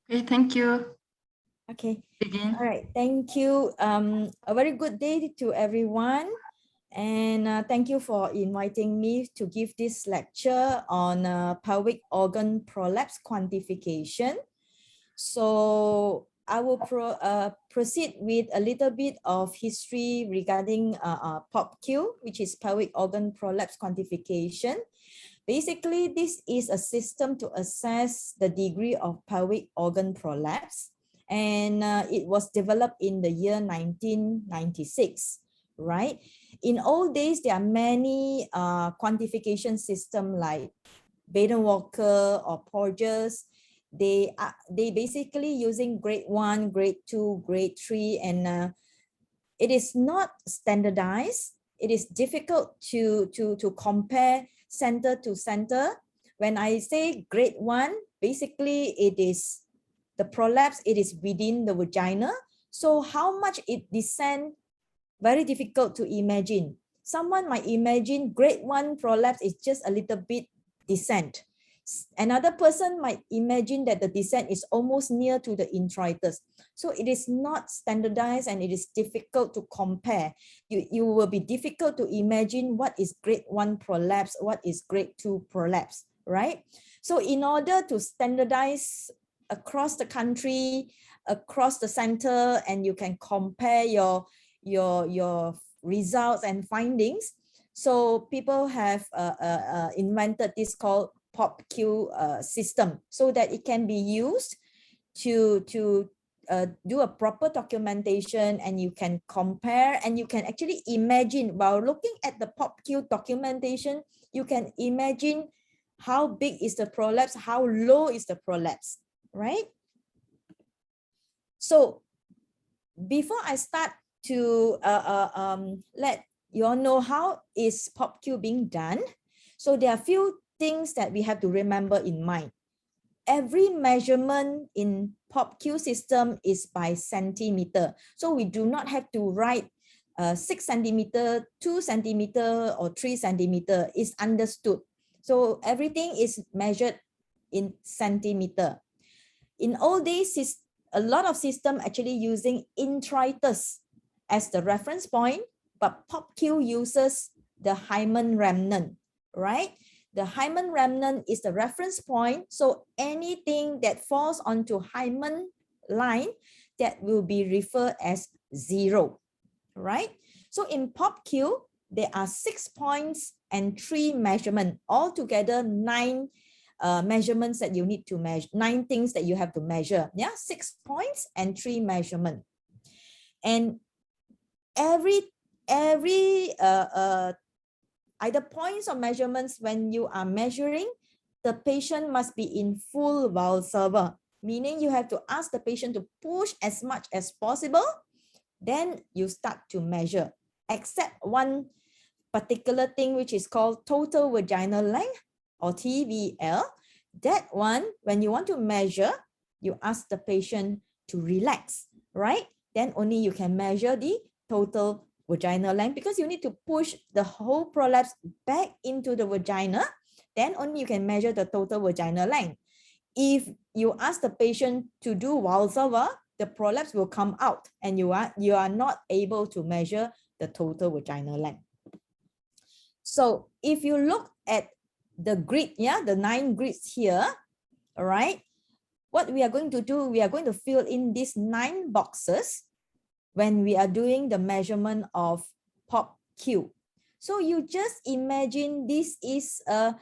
Okay, thank you. Okay. Begin. All right. Thank you. A very good day to everyone. And thank you for inviting me to give this lecture on pelvic organ prolapse quantification. So I will proceed with a little bit of history regarding POPQ, which is pelvic organ prolapse quantification. Basically, this is a system to assess the degree of pelvic organ prolapse, and it was developed in the year 1996, right? In old days, there are many quantification systems like Baden-Walker or Porges. They basically using grade 1, grade 2, grade 3, and it is not standardized. It is difficult to compare center to center. When I say grade 1, basically it is the prolapse, it is within the vagina. So how much it descends, very difficult to imagine. Someone might imagine grade 1 prolapse is just a little bit descent. Another person might imagine that the descent is almost near to the introitus. So it is not standardized and it is difficult to compare. You will be difficult to imagine what is grade 1 prolapse, what is grade 2 prolapse, right? So in order to standardize across the country, across the center, and you can compare your results and findings. So people have invented this called POPQ system so that it can be used to do a proper documentation, and you can compare and you can actually imagine while looking at the POPQ documentation, you can imagine how big is the prolapse, how low is the prolapse, right? So before I start to let you all know how is POPQ being done, so there are a few things that we have to remember in mind. Every measurement in POPQ system is by centimeter. So we do not have to write 6 centimeter, 2 centimeter, or 3 centimeter. Is understood. So everything is measured in centimeter. In old days, a lot of system actually using introitus as the reference point, but POPQ uses the hymen remnant, right? The hymen remnant is the reference point. So anything that falls onto hymen line, that will be referred as 0, right? So in POPQ, there are 6 points and 3 measurements, altogether 9 measurements that you need to measure, 9 things that you have to measure. Yeah, 6 points and 3 measurements. And every either points or measurements, when you are measuring, the patient must be in full Valsalva, meaning you have to ask the patient to push as much as possible. Then you start to measure, except one particular thing which is called total vaginal length, or TVL. That one, when you want to measure, you ask the patient to relax, right? Then only you can measure the total vaginal length, because you need to push the whole prolapse back into the vagina. Then only you can measure the total vaginal length. If you ask the patient to do Valsalva, the prolapse will come out and you are not able to measure the total vaginal length. So if you look at the grid, yeah, the 9 grids here, all right, what we are going to do, we are going to fill in these 9 boxes when we are doing the measurement of POPQ. So you just imagine this is a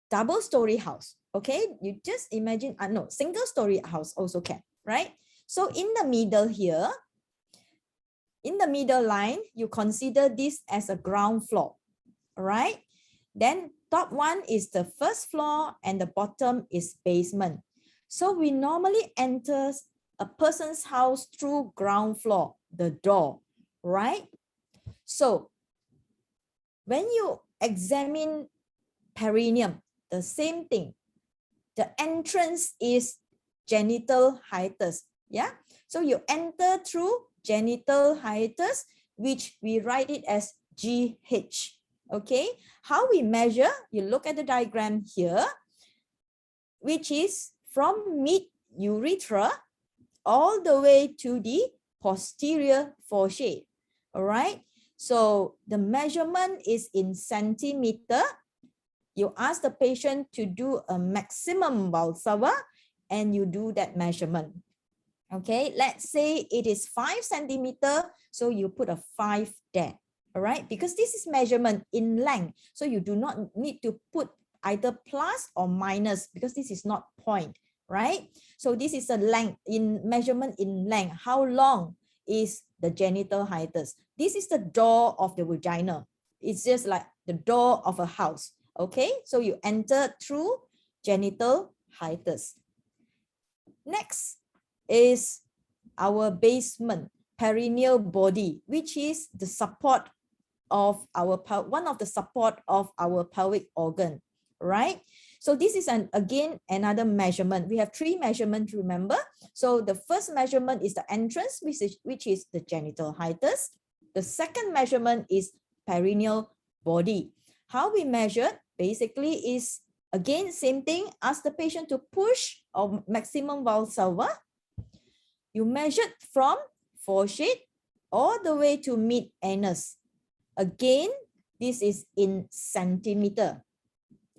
double-story house, okay? You just imagine, no, single-story house also can, right? So in the middle here, in the middle line, you consider this as a ground floor, all right? Then top one is the first floor and the bottom is basement. So we normally enter a person's house through ground floor, the door, right? So when you examine perineum, the same thing. The entrance is genital hiatus, yeah? So you enter through genital hiatus, which we write it as GH, okay? How we measure, you look at the diagram here. which is from mid-urethra all the way to the posterior foresheet. All right. So the measurement is in centimeter. You ask the patient to do a maximum Valsalva and you do that measurement. Okay, let's say it is 5 centimeter. So you put a 5 there. All right, because this is measurement in length. So you do not need to put either plus or minus because this is not point, right? So this is a length in measurement in length. How long is the genital hiatus? This is the door of the vagina. It's just like the door of a house. Okay, so you enter through genital hiatus. Next is our basement, perineal body, which is the support of our one of the support of our pelvic organ, right? So this is again another measurement. We have 3 measurements, remember? So the first measurement is the entrance, which is the genital hiatus. The second measurement is perineal body. How we measure basically is again same thing. Ask the patient to push or maximum Valsalva. You measured from foresheet all the way to mid-anus. Again, this is in centimeter.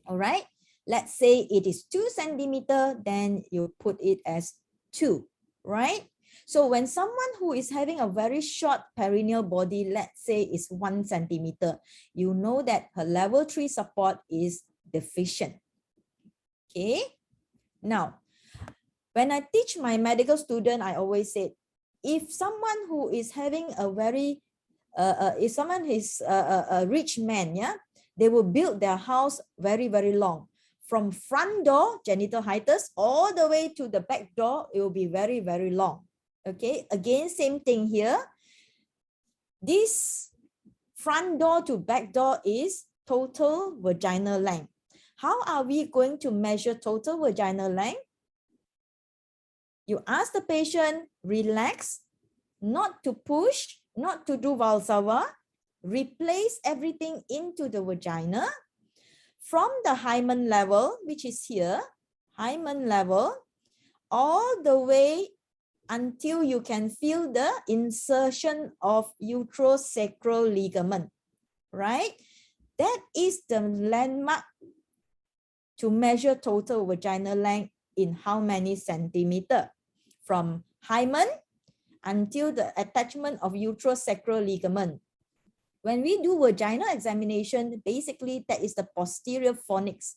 All right. Let's say it is 2 centimeter, then you put it as 2, right? So when someone who is having a very short perineal body, let's say is 1 centimeter, you know that her level 3 support is deficient. Okay. Now, when I teach my medical student, I always say, if someone who is having a very, if someone is a rich man, yeah, they will build their house very, very long. From front door, genital hiatus, all the way to the back door, it will be very, very long. Okay, again, same thing here. This front door to back door is total vaginal length. How are we going to measure total vaginal length? You ask the patient, relax, not to push, not to do Valsalva, replace everything into the vagina. From the hymen level, which is here, hymen level, all the way until you can feel the insertion of uterosacral ligament, right? That is the landmark to measure total vaginal length in how many centimeter. From hymen until the attachment of uterosacral ligament. When we do vaginal examination, basically that is the posterior fornix,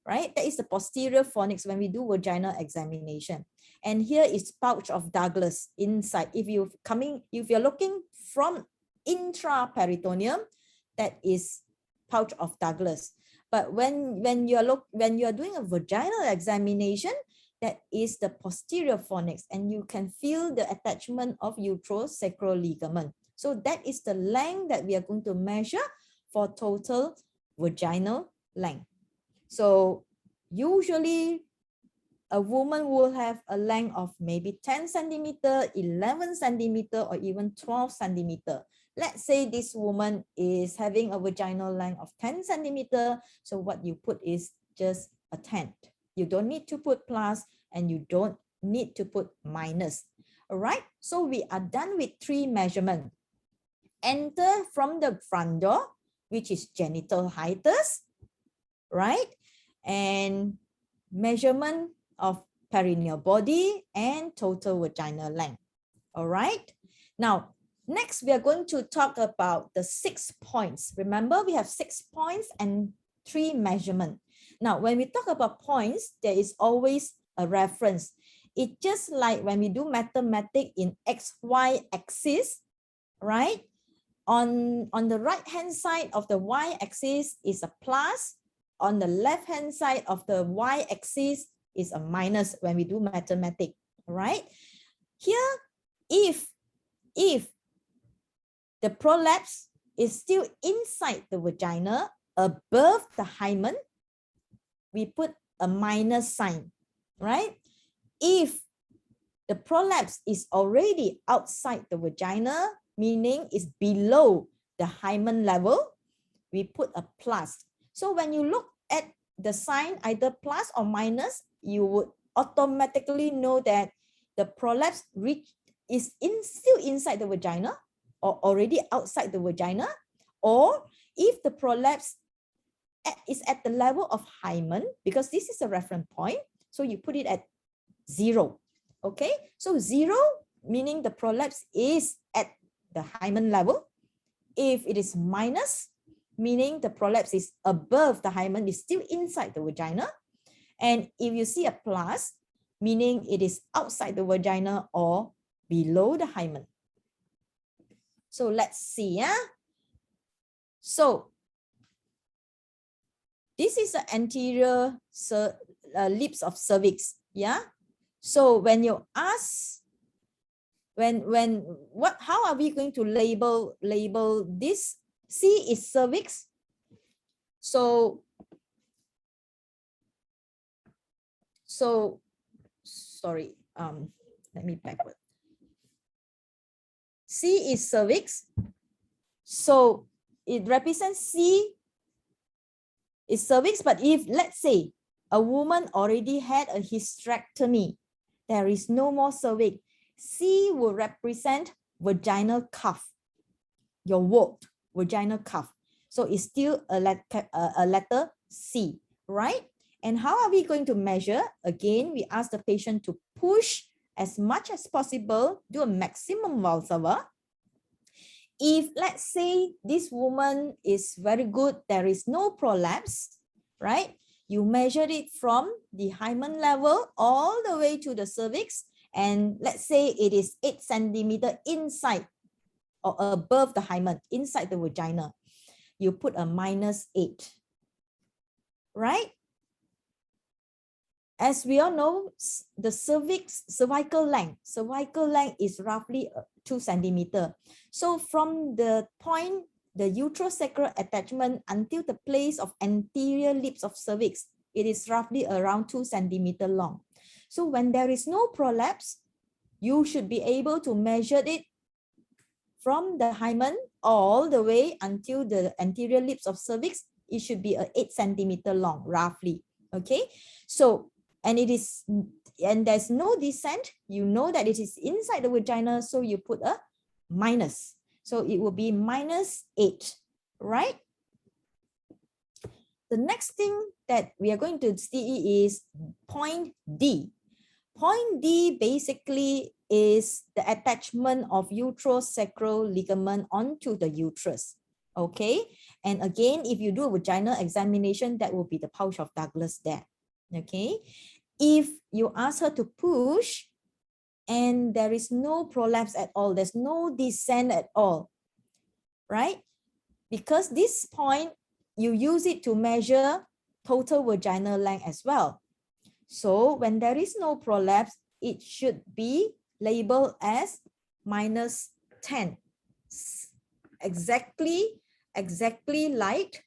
right? That is the posterior fornix when we do vaginal examination. And here is pouch of Douglas inside. If you're looking from intraperitoneum, that is pouch of Douglas. But when you're doing a vaginal examination, that is the posterior fornix, and you can feel the attachment of uterosacral ligament. So that is the length that we are going to measure for total vaginal length. So usually a woman will have a length of maybe 10 centimeter, 11 centimeter, or even 12 centimeter. Let's say this woman is having a vaginal length of 10 centimeter. So what you put is just a 10. You don't need to put plus and you don't need to put minus. All right. So we are done with 3 measurements. Enter from the front door, which is genital hiatus, right? And measurement of perineal body and total vaginal length. All right. Now, next we are going to talk about the 6 points. Remember, we have 6 points and 3 measurements. Now, when we talk about points, there is always a reference. It's just like when we do mathematics in XY axis, right? On the right-hand side of the y-axis is a plus. On the left-hand side of the y-axis is a minus when we do mathematics, right? Here, if the prolapse is still inside the vagina, above the hymen, we put a minus sign, right? If the prolapse is already outside the vagina, meaning it's below the hymen level, we put a plus. So when you look at the sign, either plus or minus, you would automatically know that the prolapse is still inside the vagina or already outside the vagina, or if the prolapse is at the level of hymen, because this is a reference point, so you put it at 0. Okay, so 0 meaning the prolapse is at the hymen level. If it is minus, meaning the prolapse is above the hymen, is still inside the vagina. And if you see a plus, meaning it is outside the vagina or below the hymen. So let's see. So this is the anterior lips of cervix. Yeah. So when you ask, how are we going to label this? C is cervix. So sorry, let me backward. C is cervix. So it represents C is cervix, but if let's say a woman already had a hysterectomy, there is no more cervix, C will represent vaginal cuff, your wart, vaginal cuff. So it's still a letter C, right? And how are we going to measure? Again, we ask the patient to push as much as possible, do a maximum Valsalva. If let's say this woman is very good, there is no prolapse, right? You measure it from the hymen level all the way to the cervix, and let's say it is 8 centimeters inside or above the hymen, inside the vagina. You put a -8, right? As we all know, the cervical length is roughly 2 centimeters. So from the point, the uterosacral attachment until the place of anterior lips of cervix, it is roughly around 2 centimeters long. So when there is no prolapse, you should be able to measure it from the hymen all the way until the anterior lips of cervix. It should be 8 centimeters long, roughly. Okay, so and there's no descent, you know that it is inside the vagina, so you put a minus. So it will be -8, right? The next thing that we are going to see is point D. Point D basically is the attachment of uterosacral ligament onto the uterus. Okay, and again, if you do a vaginal examination, that will be the pouch of Douglas there. Okay, if you ask her to push and there is no prolapse at all, there's no descent at all, right? Because this point, you use it to measure total vaginal length as well. So when there is no prolapse, it should be labeled as -10. Exactly like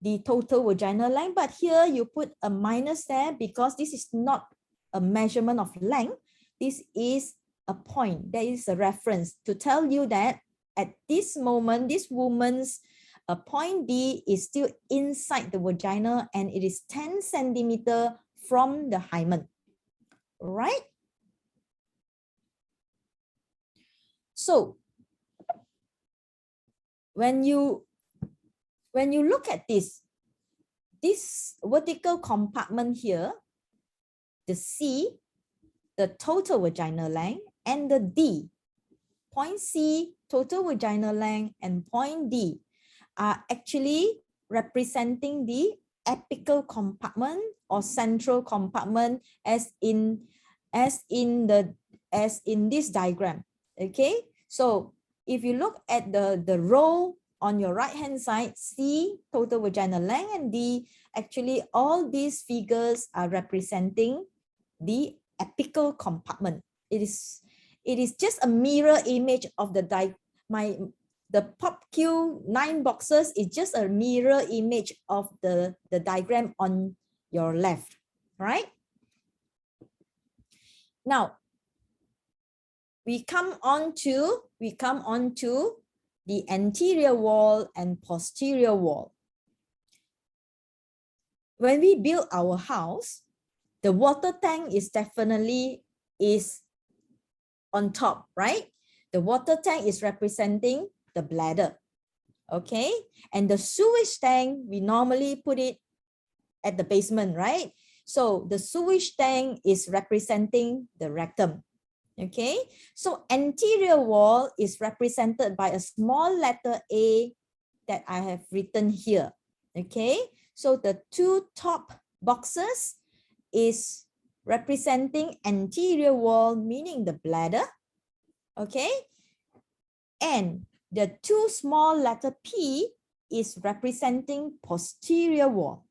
the total vaginal length, but here you put a minus there because this is not a measurement of length. This is a point. There is a reference to tell you that at this moment, this woman's point D is still inside the vagina and it is 10 centimeters from the hymen, right? So when you look at this vertical compartment here, the C, the total vaginal length, and the D, point C, total vaginal length, and point D are actually representing the apical compartment or central compartment as in this diagram. Okay, so if you look at the row on your right hand side, C, total vaginal length, and D, actually all these figures are representing the apical compartment. It is just a mirror image of the PopQ 9 boxes is just a mirror image of the diagram on your left, right? Now we come on to the anterior wall and posterior wall. When we build our house, The water tank is definitely on top, right? The water tank is representing the bladder, okay? And the sewage tank, we normally put it at the basement, right? So the sewage tank is representing the rectum, okay? So anterior wall is represented by a small letter A that I have written here, okay? So the two top boxes is representing anterior wall, meaning the bladder, okay? And the two small letter P is representing posterior wall,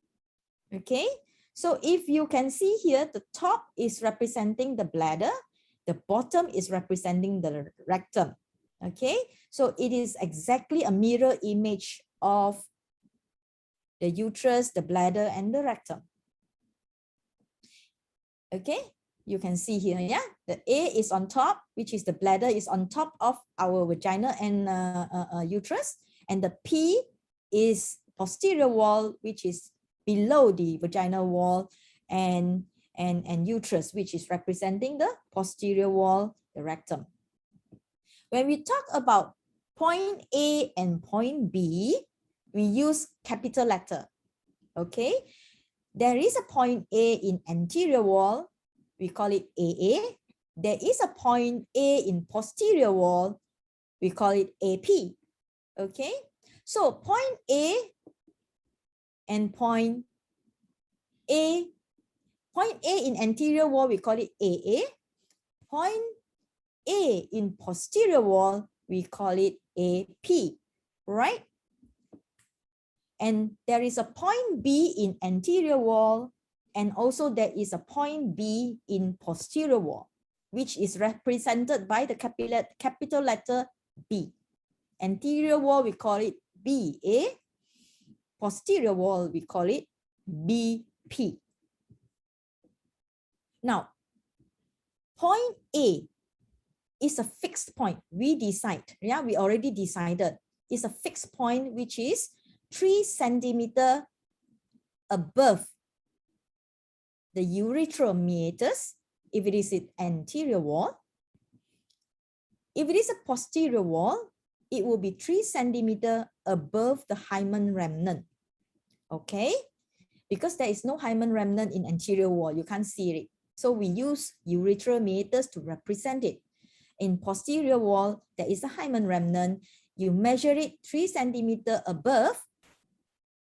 okay? So if you can see here, the top is representing the bladder, the bottom is representing the rectum, okay? So it is exactly a mirror image of the uterus, the bladder, and the rectum. Okay, you can see here, yeah, the A is on top, which is the bladder, is on top of our vagina and uterus, and the P is posterior wall, which is below the vaginal wall, and uterus, which is representing the posterior wall, the rectum. When we talk about point A and point B, we use capital letter, okay? There is a point A in anterior wall, we call it AA. There is a point A in posterior wall, we call it AP, okay? So point A and point A in anterior wall, we call it AA. Point A in posterior wall, we call it AP, right? And there is a point B in anterior wall, and also there is a point B in posterior wall, which is represented by the capital letter B. Anterior wall, we call it BA. Posterior wall, we call it BP. Now, point A is a fixed point. We decide, yeah, we already decided. It's a fixed point, which is 3 centimeters above the urethral meatus, if it is an anterior wall. If it is a posterior wall, it will be 3 centimeters above the hymen remnant, okay? Because there is no hymen remnant in anterior wall, you can't see it. So we use urethral meatus to represent it. In posterior wall, there is a hymen remnant. You measure it 3 centimeters above.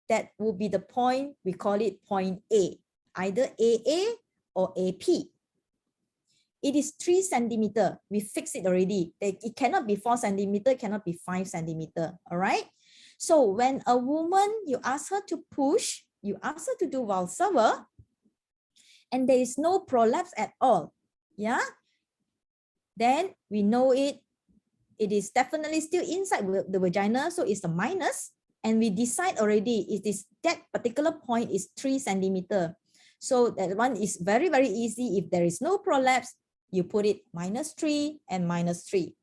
That will be the point, we call it point A, either AA or AP. It is 3 centimeters. We fix it already. It cannot be 4 centimeters, it cannot be 5 centimeters. All right. So when a woman, you ask her to push, you ask her to do Valsalva, and there is no prolapse at all, yeah, then we know it is definitely still inside the vagina, so it's a minus. And we decide already that particular point is 3 centimeters. So that one is very, very easy. If there is no prolapse, you put it -3 and -3,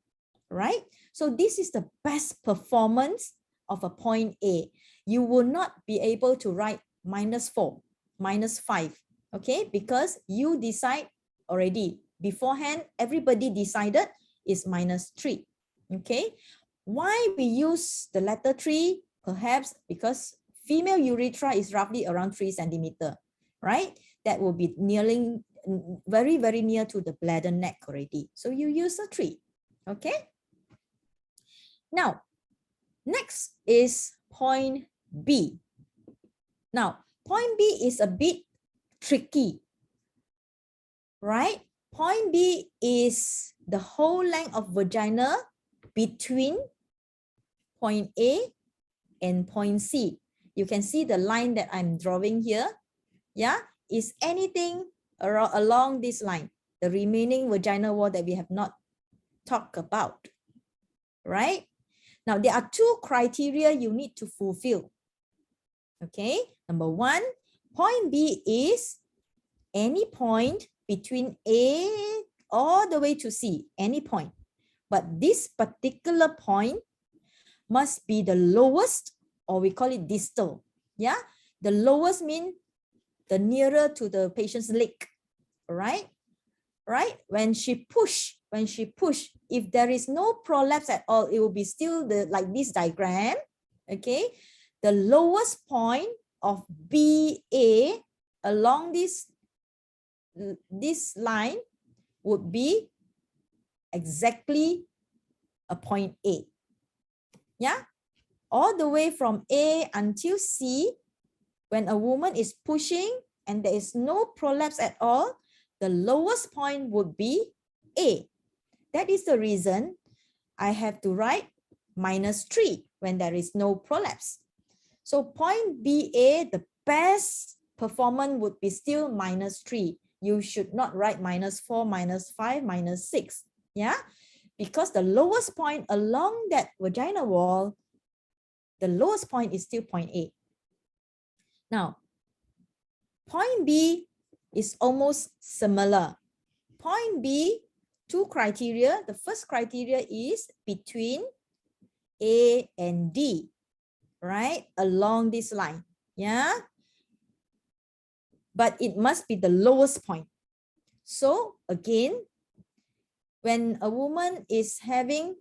right? So this is the best performance of a point A. You will not be able to write -4, -5, okay? Because you decide already. Beforehand, everybody decided is -3, okay? Why we use the letter 3? Perhaps because female urethra is roughly around 3 centimeters, right? That will be nearing very, very near to the bladder neck already. So you use a 3, okay? Now, next is point B. Now, point B is a bit tricky, right? Point B is the whole length of vagina between point A and point C. You can see the line that I'm drawing here. Yeah, is anything along this line, the remaining vaginal wall that we have not talked about, right? Now, there are 2 criteria you need to fulfill. Okay, number 1, point B is any point between A all the way to C, any point. But this particular point must be the lowest, or we call it distal. Yeah, the lowest means the nearer to the patient's leg. right? Right? When she push, if there is no prolapse at all, it will be still like this diagram. Okay, the lowest point of BA along this line would be exactly a point A. Yeah, all the way from A until C, when a woman is pushing and there is no prolapse at all, the lowest point would be A. That is the reason I have to write -3 when there is no prolapse. So point BA, the best performance would be still -3. You should not write -4, -5, -6. Yeah, because the lowest point along that vaginal wall, the lowest point is still point A. Now, point B is almost similar. Point B, two criteria. The first criteria is between A and D, right? Along this line, yeah? But it must be the lowest point. So again, when a woman is having,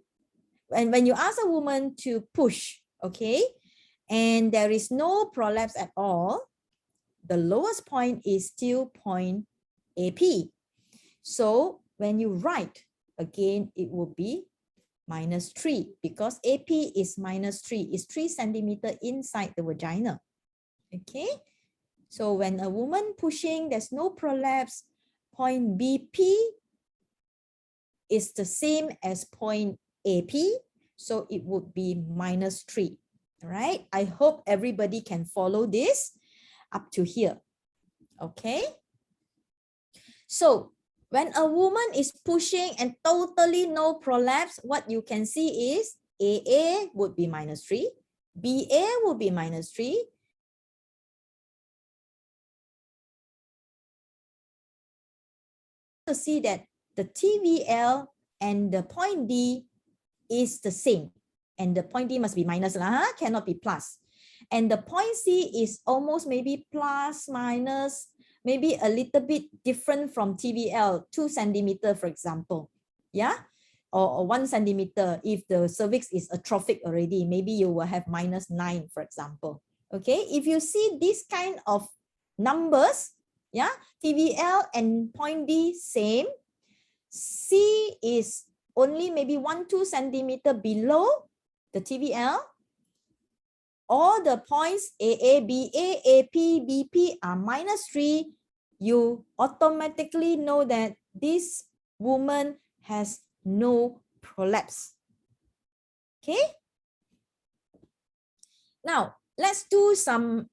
when you ask a woman to push, okay, and there is no prolapse at all, the lowest point is still point AP. So when you write, again, it will be -3 because AP is -3, is 3 centimeters inside the vagina. Okay, so when a woman pushing, there's no prolapse, point BP is the same as point AP, so it would be -3. All right, I hope everybody can follow this up to here. Okay, so when a woman is pushing and totally no prolapse, what you can see is AA would be -3, BA would be -3, to see that the TVL and the point D is the same, and the point D must be minus lah, cannot be plus. And the point C is almost maybe plus, minus, maybe a little bit different from TVL, 2 centimeters, for example. Yeah, or 1 centimeter. If the cervix is atrophic already, maybe you will have -9, for example. Okay, if you see this kind of numbers, yeah, TVL and point D same, C is only maybe 1-2 centimeter below the TVL. All the points AA, BA, AP, BP are -3. You automatically know that this woman has no prolapse. Okay. Now, let's do some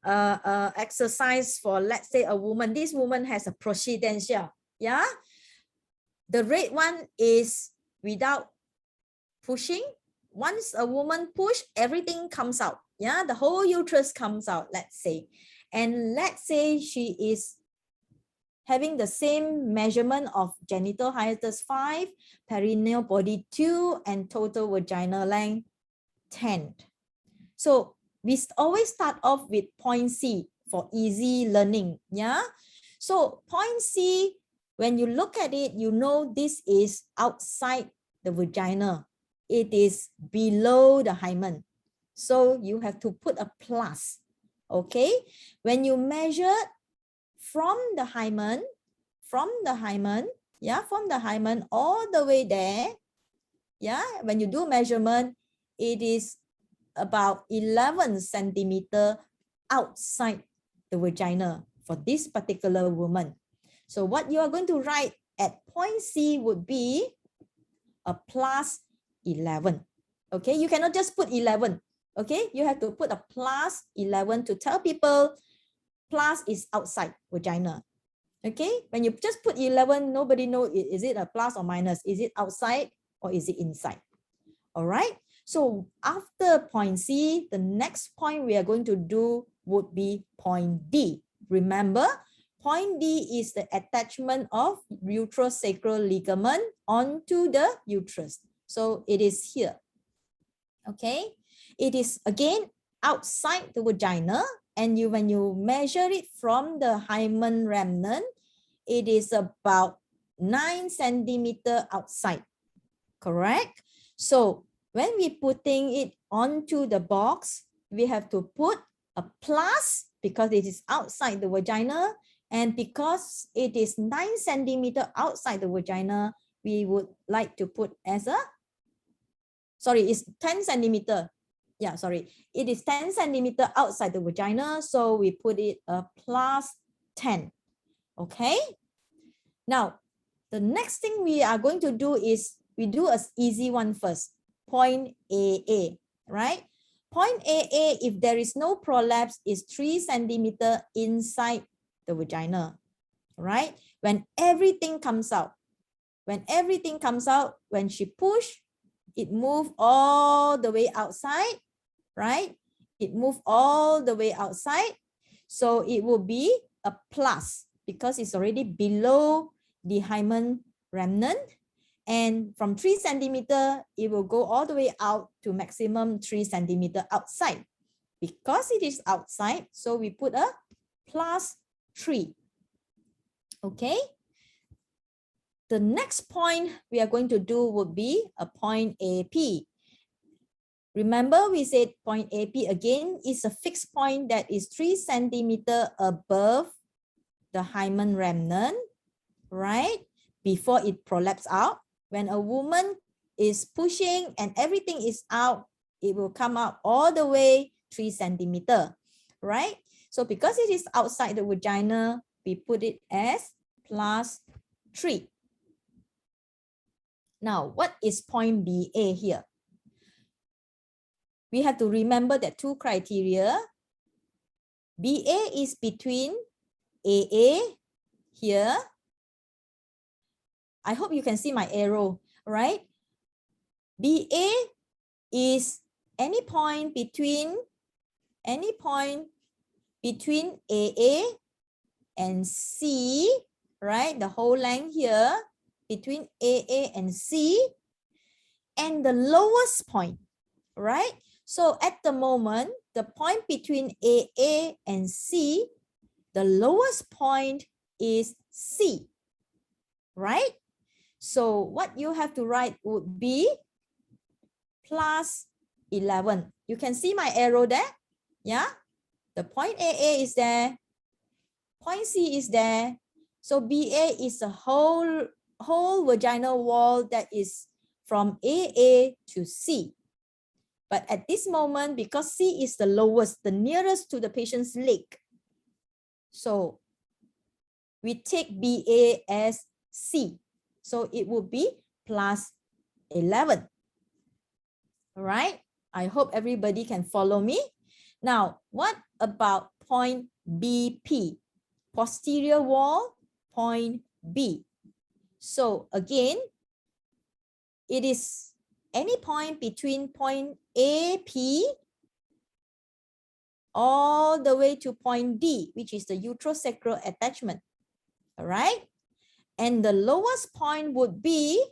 exercise for, let's say, a woman. This woman has a procedencia. Yeah. The red one is without pushing. Once a woman push, everything comes out. Yeah, the whole uterus comes out, let's say. And let's say she is having the same measurement of genital hiatus 5, perineal body 2, and total vaginal length 10. So we always start off with point C for easy learning. Yeah. So point C, when you look at it, you know this is outside the vagina. It is below the hymen. So you have to put a plus. Okay. When you measure from the hymen, yeah, from the hymen all the way there, yeah, when you do measurement, it is about 11 centimeter outside the vagina for this particular woman. So what you are going to write at point C would be a plus 11. Okay, you cannot just put 11. Okay, you have to put a plus 11 to tell people plus is outside vagina. Okay, when you just put 11, nobody knows, is it a plus or minus? Is it outside or is it inside? All right. So after point C, the next point we are going to do would be point D. Remember, point D is the attachment of uterosacral ligament onto the uterus. So it is here. Okay. It is again outside the vagina, and when you measure it from the hymen remnant, it is about 9 centimeter outside, correct? So when we putting it onto the box, we have to put a plus because it is outside the vagina, and because it is 9 centimeter outside the vagina, we would like to put as a, sorry, it's 10 centimeter. Yeah, sorry, it is 10 centimeter outside the vagina, so we put it a plus 10. Okay. Now, the next thing we are going to do is we do an easy one first. Point AA, right? Point AA, if there is no prolapse, is 3 centimeter inside the vagina, right? When everything comes out, when she push, it move all the way outside, right? It move all the way outside. So it will be a plus because it's already below the hymen remnant. And from 3 centimeter, it will go all the way out to maximum 3 centimeter outside. Because it is outside, so we put a plus 3. Okay. The next point we are going to do would be a point AP. Remember, we said point AP again is a fixed point that is 3 centimeter above the hymen remnant, right? Before it prolapse out. When a woman is pushing and everything is out, it will come out all the way 3 centimeter, right? So because it is outside the vagina, we put it as plus 3. Now, what is point BA here? We have to remember that 2 criteria. BA is between AA here. I hope you can see my arrow, right? BA is any point between AA and C, right? The whole length here between AA and C, and the lowest point, right? So at the moment, the point between AA and C, the lowest point is C, right? So what you have to write would be plus 11. You can see my arrow there, yeah? The point AA is there, point C is there. So BA is a whole vaginal wall that is from AA to C. But at this moment, because C is the lowest, the nearest to the patient's leg, so we take BA as C. So it would be plus 11. All right. I hope everybody can follow me. Now, what about point BP? Posterior wall, point B. So again, it is any point between point AP all the way to point D, which is the uterosacral attachment. All right. And the lowest point would be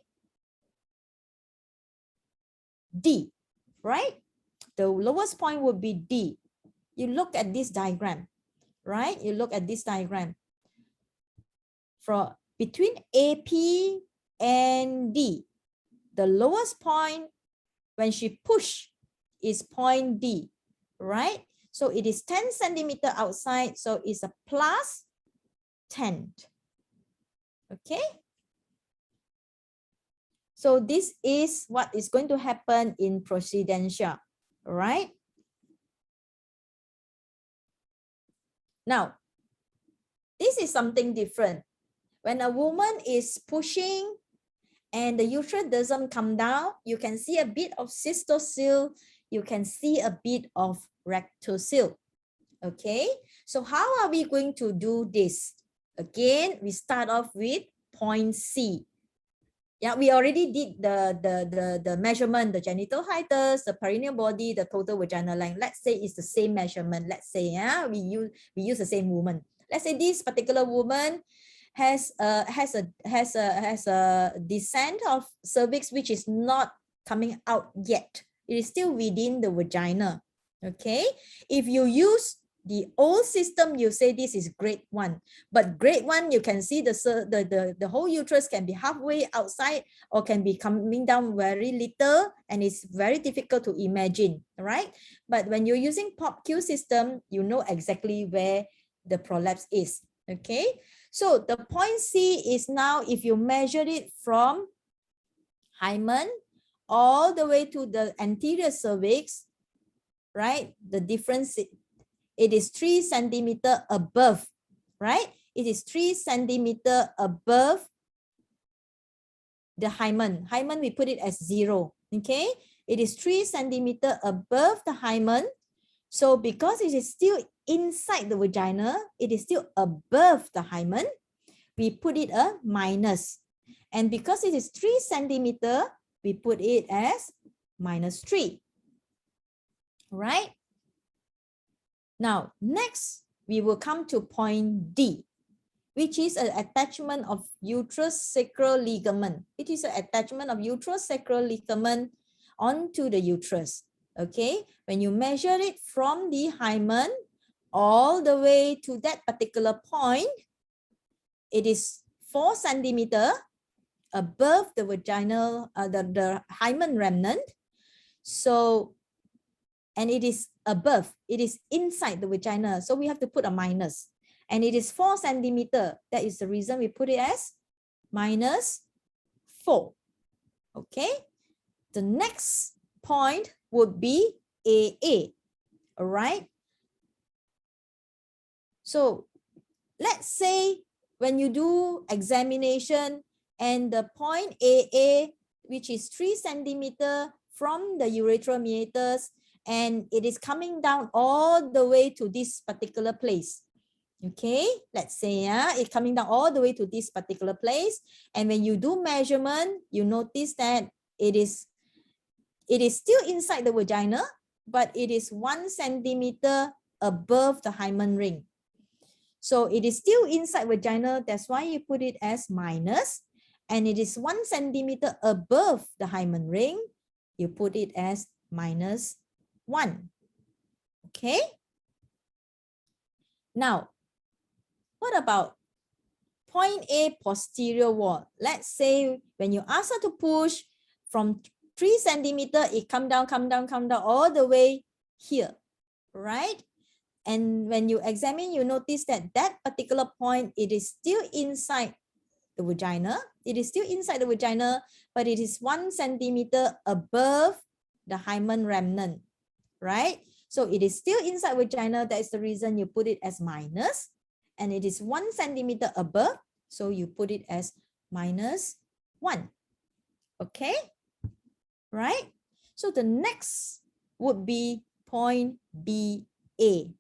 D, right? The lowest point would be D. You look at this diagram, right? You look at this diagram. From between AP and D, the lowest point when she push is point D, right? So it is 10 centimeter outside, so it's a plus 10. Okay. So this is what is going to happen in procedencia, right? Now, this is something different. When a woman is pushing and the uterus doesn't come down, you can see a bit of cystocele, you can see a bit of rectocele. Okay, so how are we going to do this? Again, we start off with point C. Yeah, we already did the measurement, the genital hiatus, the perineal body, the total vaginal length. Let's say it's the same measurement. Let's say, yeah, we use the same woman. Let's say this particular woman has a descent of cervix which is not coming out yet. It is still within the vagina. Okay, if you use The old system, you say this is grade 1, but grade 1, you can see the whole uterus can be halfway outside or can be coming down very little, and it's very difficult to imagine, right? But when you're using POPQ system, you know exactly where the prolapse is, okay? So the point C is now, if you measure it from hymen all the way to the anterior cervix, right? The difference, it is 3 centimeter above, right? It is 3 centimeter above the hymen. Hymen, we put it as 0, okay? It is 3 centimeter above the hymen. So because it is still inside the vagina, it is still above the hymen, we put it a minus. And because it is 3 centimeter, we put it as -3, right? Now, next, we will come to point D, which is an attachment of uterosacral ligament. It is an attachment of uterosacral ligament onto the uterus, okay? When you measure it from the hymen all the way to that particular point, it is 4 centimeter above the vaginal, the hymen remnant. So, and it is above, it is inside the vagina. So we have to put a minus. And it is 4 centimeter. That is the reason we put it as -4. Okay. The next point would be AA. All right. So let's say when you do examination and the point AA, which is 3 centimeter from the urethral meatus, and it is coming down all the way to this particular place. Okay, let's say it's coming down all the way to this particular place. And when you do measurement, you notice that it is still inside the vagina, but it is 1 centimeter above the hymen ring. So it is still inside vagina. That's why you put it as minus. And it is 1 centimeter above the hymen ring. You put it as -1. Okay. Now, what about point A posterior wall? Let's say when you ask her to push from 3 centimeter, it come down all the way here, right? And when you examine, you notice that that particular point, it is still inside the vagina. It is still inside the vagina, but it is 1 centimeter above the hymen remnant, right? So it is still inside vagina. That is the reason you put it as minus. And it is 1 centimeter above. So you put it as -1. Okay? Right? So the next would be point BA.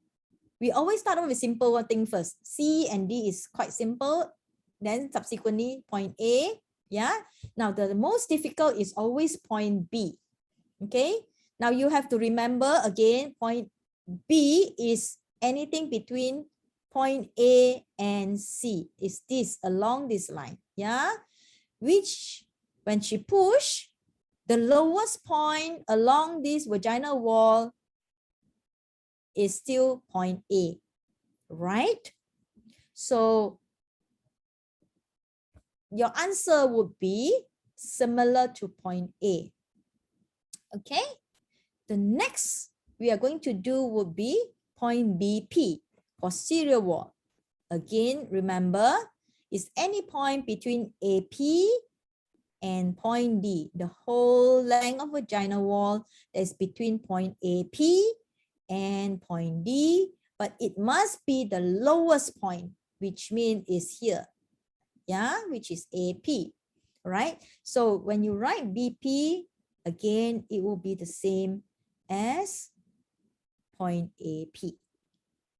We always start off with simple one thing first. C and D is quite simple. Then subsequently point A. Yeah. Now the most difficult is always point B. Okay. Now you have to remember again, point B is anything between point A and C. Is this along this line? Yeah. Which when she push, the lowest point along this vaginal wall is still point A, right? So your answer would be similar to point A. Okay. The next we are going to do would be point BP, posterior wall. Again, remember, is any point between AP and point D. The whole length of vaginal wall is between point AP and point D, but it must be the lowest point, which means is here. Yeah, which is AP, right? So when you write BP, again, it will be the same as point AP,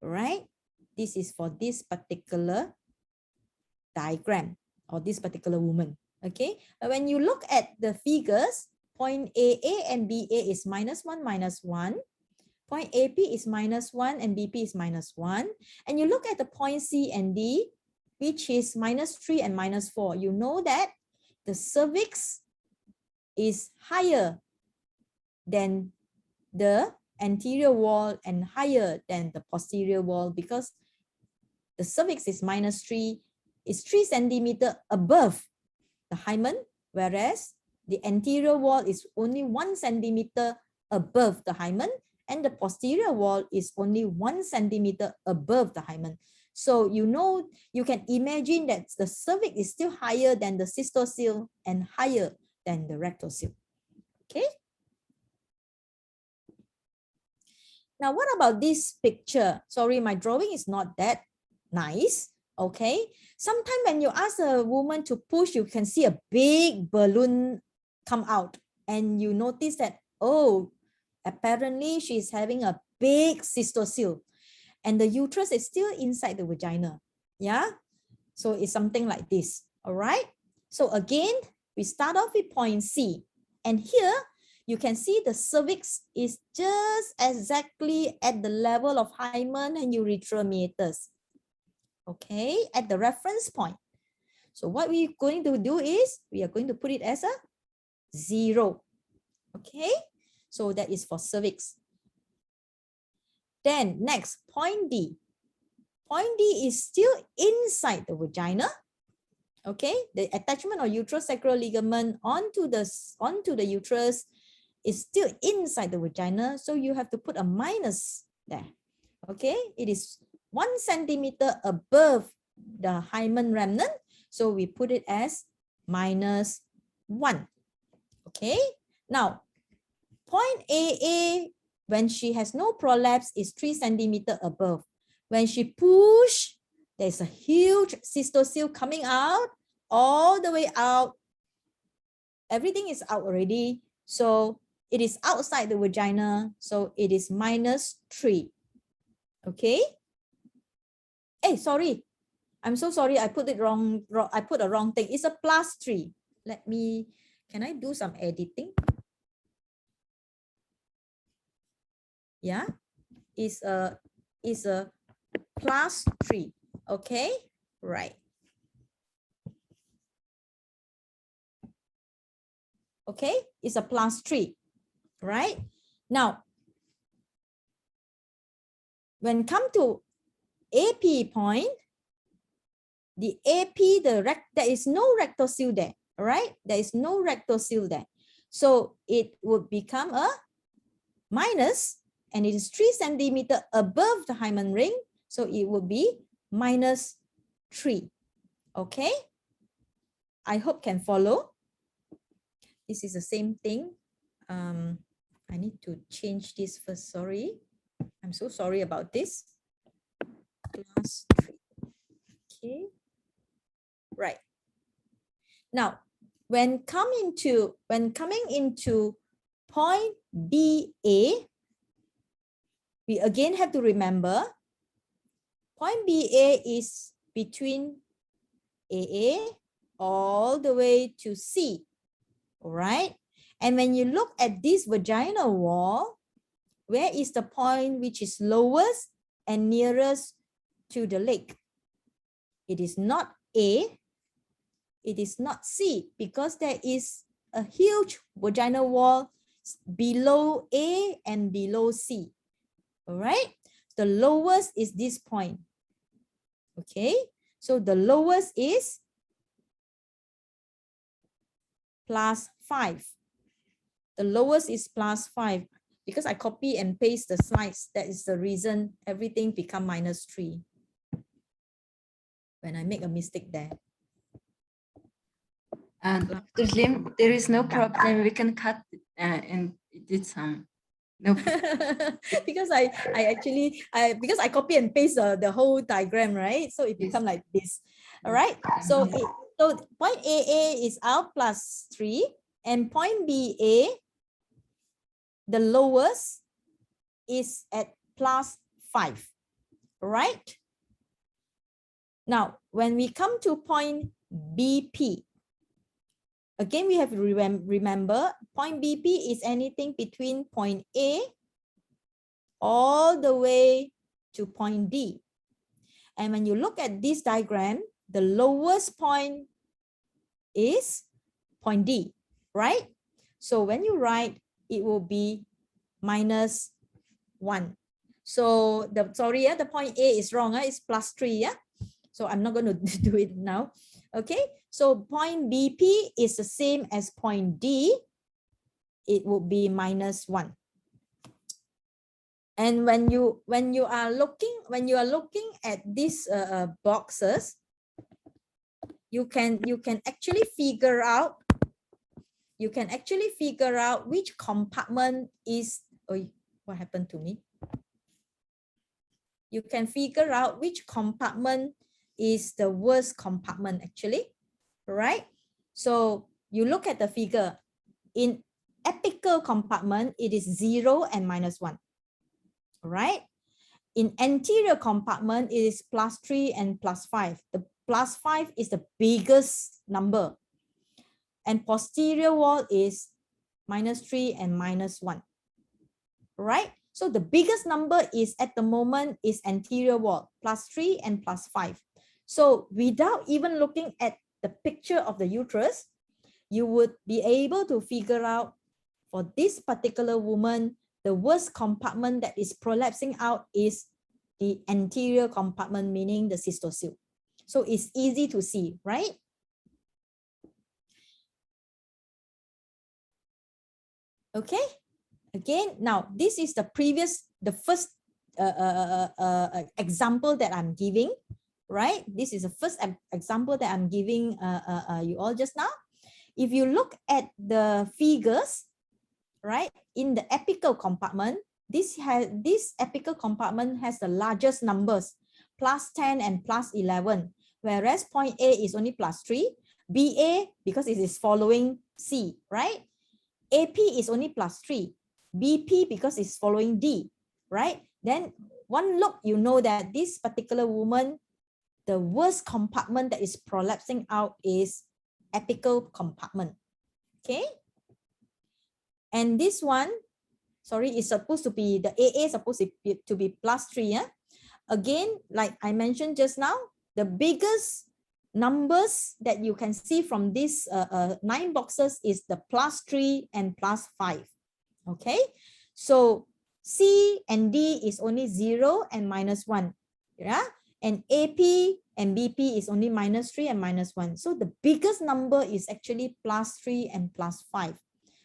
right? This is for this particular diagram or this particular woman, okay? But when you look at the figures, point AA and BA is -1, -1. Point AP is -1 and BP is -1. And you look at the point C and D, which is -3 and -4. You know that the cervix is higher than the anterior wall and higher than the posterior wall, because the cervix is -3, is 3 centimeter above the hymen, whereas the anterior wall is only 1 centimeter above the hymen, and the posterior wall is only 1 centimeter above the hymen. So you know, you can imagine that the cervix is still higher than the cystocele and higher than the rectocele. Okay. Now, what about this picture? Sorry, my drawing is not that nice. Okay. Sometimes when you ask a woman to push, you can see a big balloon come out, and you notice that, oh, apparently she's having a big cystocele, and the uterus is still inside the vagina. Yeah. So it's something like this. All right. So again, we start off with point C, and here you can see the cervix is just exactly at the level of hymen and urethral meatus. Okay, at the reference point. So what we're going to do is we are going to put it as a 0. Okay, so that is for cervix. Then next, point D. Point D is still inside the vagina. Okay, the attachment of uterosacral ligament onto the uterus is still inside the vagina, so you have to put a minus there. Okay, it is 1 centimeter above the hymen remnant, so we put it as -1. Okay, now point AA, when she has no prolapse, is 3 centimeter above. When she push, there's a huge cystocele coming out, all the way out. Everything is out already, so it is outside the vagina, so it is -3. Okay. Hey, sorry. I'm so sorry. I put it wrong. I put a wrong thing. It's a +3. Let me, can I do some editing? Yeah. It's a +3. Okay. Right. Okay. It's a +3. Right. Now, when come to AP point, the AP, there is no rectocele there, right? There is no rectocele there. So it would become a minus, and it is 3 centimeter above the hymen ring. So it would be -3. Okay. I hope can follow. This is the same thing. I need to change this first. Sorry. I'm so sorry about this. +3. Okay. Right. Now, when coming into point BA, we again have to remember point BA is between AA all the way to C. All right. And when you look at this vaginal wall, where is the point which is lowest and nearest to the leg? It is not A, it is not C, because there is a huge vaginal wall below A and below C. All right, the lowest is this point. Okay, so the lowest is +5. The lowest is +5. Because I copy and paste the slides, that is the reason everything become -3. When I make a mistake there. Dr. Lim, there is no problem. We can cut and did some. No. Because I because I copy and paste the whole diagram, right? So it become like this. All right. So point AA is our +3, and point BA, the lowest, is at +5. Right. Now, when we come to point BP, again, we have to remember point BP is anything between point A all the way to point D. And when you look at this diagram, the lowest point is point D, right? So when you write, it will be -3. 1. So the point A is wrong. It's +3. Yeah. So I'm not going to do it now. Okay. So point BP is the same as point D. It would be -1. And when you are looking at these boxes, you can actually figure out which compartment is, oh, what happened to me? You can figure out which compartment is the worst compartment actually, right? So you look at the figure. In apical compartment, it is 0 and -1, right? In anterior compartment, it is +3 and +5. The +5 is the biggest number. And posterior wall is -3 and -1, right? So the biggest number is at the moment is anterior wall, +3 and +5. So without even looking at the picture of the uterus, you would be able to figure out for this particular woman, the worst compartment that is prolapsing out is the anterior compartment, meaning the cystocele. So it's easy to see, right? Okay. Again, now this is the first example that I'm giving, right? This is the first example that I'm giving you all just now. If you look at the figures, right, in the apical compartment, this apical compartment has the largest numbers, +10 and +11, whereas point A is only +3, BA, because it is following C, right? AP is only +3, BP because it's following D, right? Then one look, you know that this particular woman, the worst compartment that is prolapsing out is apical compartment, okay? And this one, sorry, is supposed to be, the AA is supposed to be +3. Yeah? Again, like I mentioned just now, the biggest numbers that you can see from these 9 boxes is the +3 and +5. Okay, so C and D is only 0 and -1. Yeah, and AP and BP is only -3 and -1. So the biggest number is actually +3 and +5.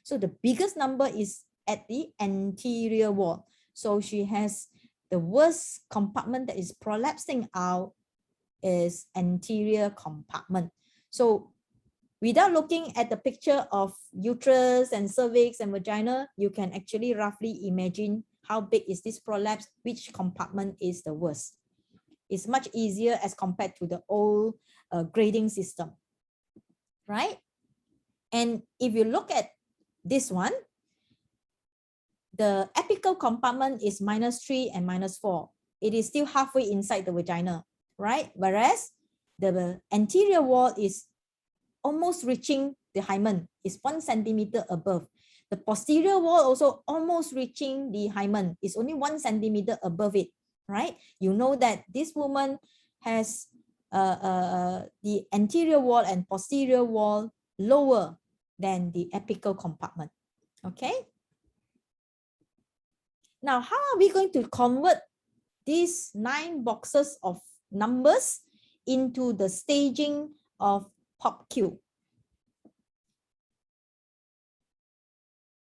So the biggest number is at the anterior wall. So she has the worst compartment that is prolapsing out is anterior compartment. So without looking at the picture of uterus and cervix and vagina, you can actually roughly imagine how big is this prolapse, which compartment is the worst. It's much easier as compared to the old grading system, right? And if you look at this one, the apical compartment is -3 and -4. It is still halfway inside the vagina, right? Whereas the anterior wall is almost reaching the hymen, is 1 centimeter above. The posterior wall also almost reaching the hymen, is only 1 centimeter above it, right? You know that this woman has the anterior wall and posterior wall lower than the apical compartment, okay? Now, how are we going to convert these 9 boxes of numbers into the staging of POPQ?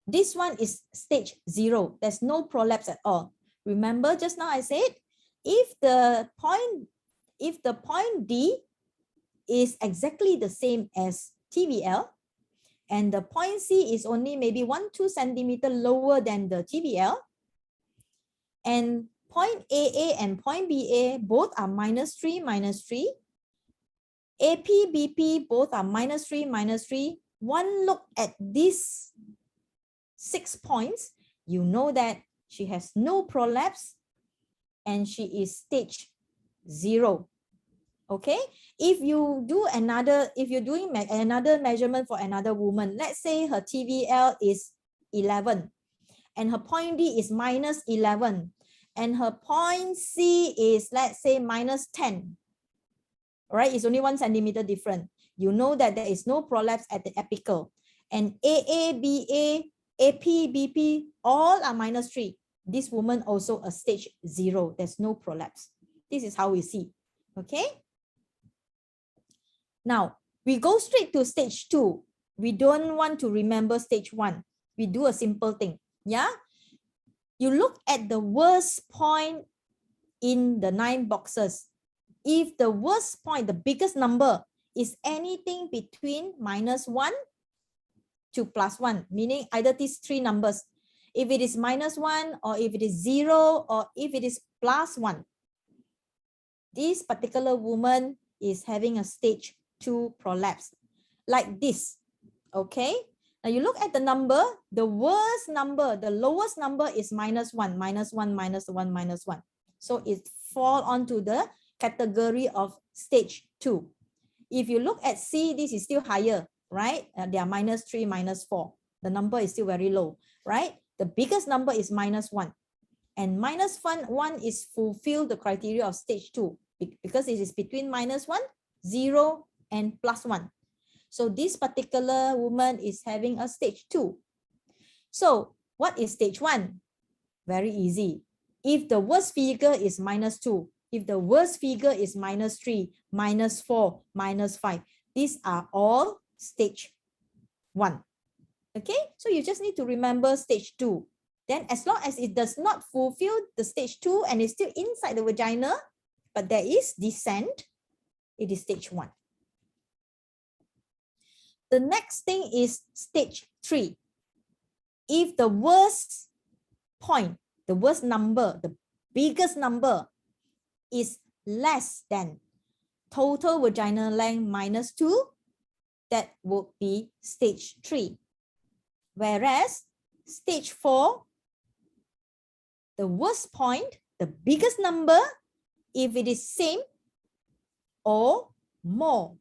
This one is stage 0. There's no prolapse at all. Remember just now I said, if the point D is exactly the same as TBL, and the point C is only maybe 1-2 centimeter lower than the TBL, and point AA and point BA both are -3, -3. AP, BP both are -3, -3. One look at these 6 points, you know that she has no prolapse and she is stage 0. Okay, if you're doing another measurement for another woman, let's say her TVL is 11 and her point D is -11 and her point C is, let's say, -10, right? It's only 1 centimeter different. You know that there is no prolapse at the apical. And AA, BA, AP, BP, all are -3. this woman also a stage 0. There's no prolapse. This is how we see. Okay. Now we go straight to stage 2. We don't want to remember stage 1. We do a simple thing. Yeah. You look at the worst point in the 9 boxes. If the worst point, the biggest number, is anything between -1 to +1, meaning either these 3 numbers. If it is -1, or if it is 0, or if it is +1, this particular woman is having a stage 2 prolapse, like this. Okay. Now you look at the number, the worst number, the lowest number is -1, -1, -1, -1. So it fall onto the category of stage 2. If you look at C, this is still higher, right? They are -3, -4. The number is still very low, right? The biggest number is -1. And -1 is fulfill the criteria of stage 2 because it is between -1, 0, and +1. So this particular woman is having a stage 2. So what is stage 1? Very easy. If the worst figure is -2, if the worst figure is -3, -4, -5, these are all stage 1. Okay, so you just need to remember stage 2. Then as long as it does not fulfill the stage 2 and is still inside the vagina, but there is descent, it is stage 1. The next thing is stage 3. If the worst point, the worst number, the biggest number is less than total vaginal length -2, that would be stage 3. Whereas stage 4, the worst point, the biggest number, if it is same or more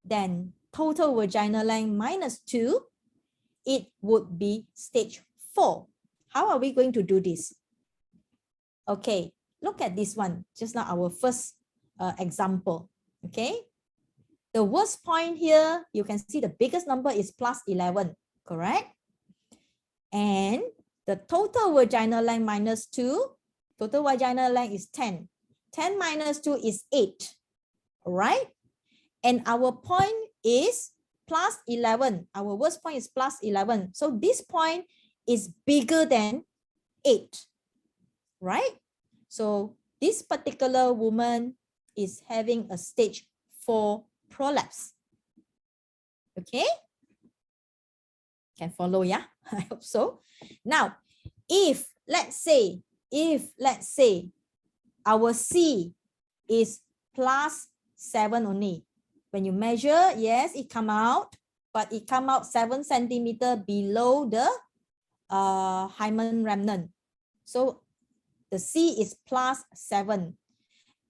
than total vaginal length -2, it would be stage 4. How are we going to do this? Okay, look at this one. Just now our first example. Okay, the worst point here, you can see the biggest number is +11, correct? And the total vaginal length -2, total vaginal length is 10. 10 -2 is 8, right? And our point is +11. Our worst point is +11. So this point is bigger than 8, right? So this particular woman is having a stage 4 prolapse. Okay? Can follow, yeah? I hope so. Now, if let's say our C is +7 only. When you measure, yes, it come out, but it come out 7 centimeter below the hymen remnant. So the C is +7.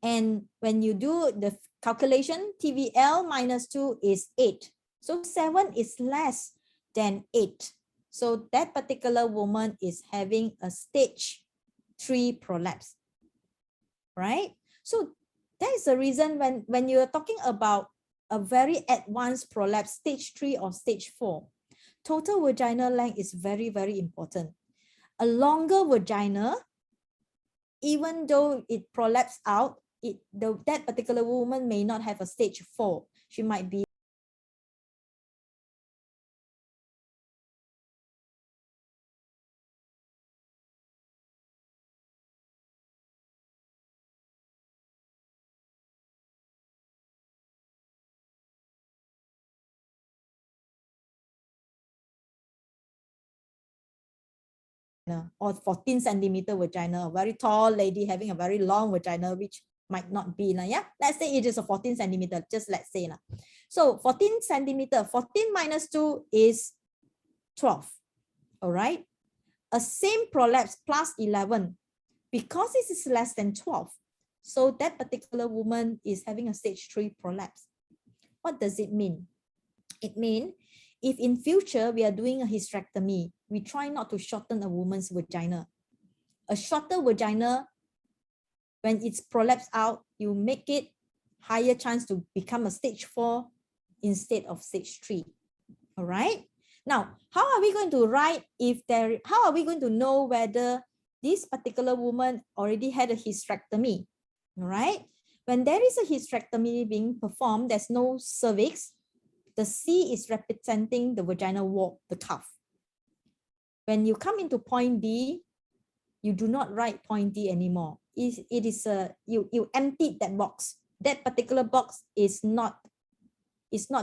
And when you do the calculation, TVL -2 is 8. So 7 is less than 8. So that particular woman is having a stage 3 prolapse, right? So that is the reason when you're talking about a very advanced prolapse, stage 3 or stage 4, total vaginal length is very, very important. A longer vagina, even though it prolapsed out, that particular woman may not have a stage 4. She might be or 14 centimeter vagina, a very tall lady having a very long vagina, which might not be. Yeah? Let's say it is a 14 centimeter, just let's say. So 14 centimeter, 14 -2 is 12. All right. A same prolapse +11, because this is less than 12. So that particular woman is having a stage 3 prolapse. What does it mean? It means if in future we are doing a hysterectomy, we try not to shorten a woman's vagina. A shorter vagina, when it's prolapsed out, you make it higher chance to become a stage 4 instead of stage 3. All right. Now, how are we going to write how are we going to know whether this particular woman already had a hysterectomy, all right? When there is a hysterectomy being performed, there's no cervix. The C is representing the vaginal wall, the cuff. When you come into point D, you do not write point D anymore. It is you emptied that box. That particular box is not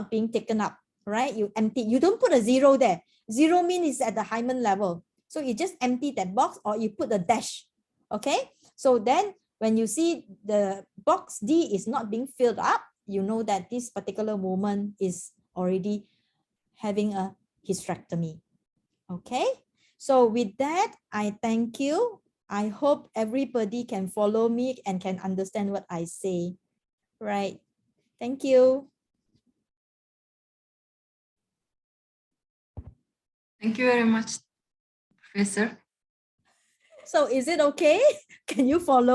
being taken up, right? You empty. You don't put a 0 there. 0 means it's at the hymen level. So you just empty that box, or you put a dash. Okay. So then when you see the box D is not being filled up, you know that this particular woman is already having a hysterectomy. Okay. So with that, I thank you. I hope everybody can follow me and can understand what I say. Right. Thank you. Thank you very much, Professor. So is it okay? Can you follow?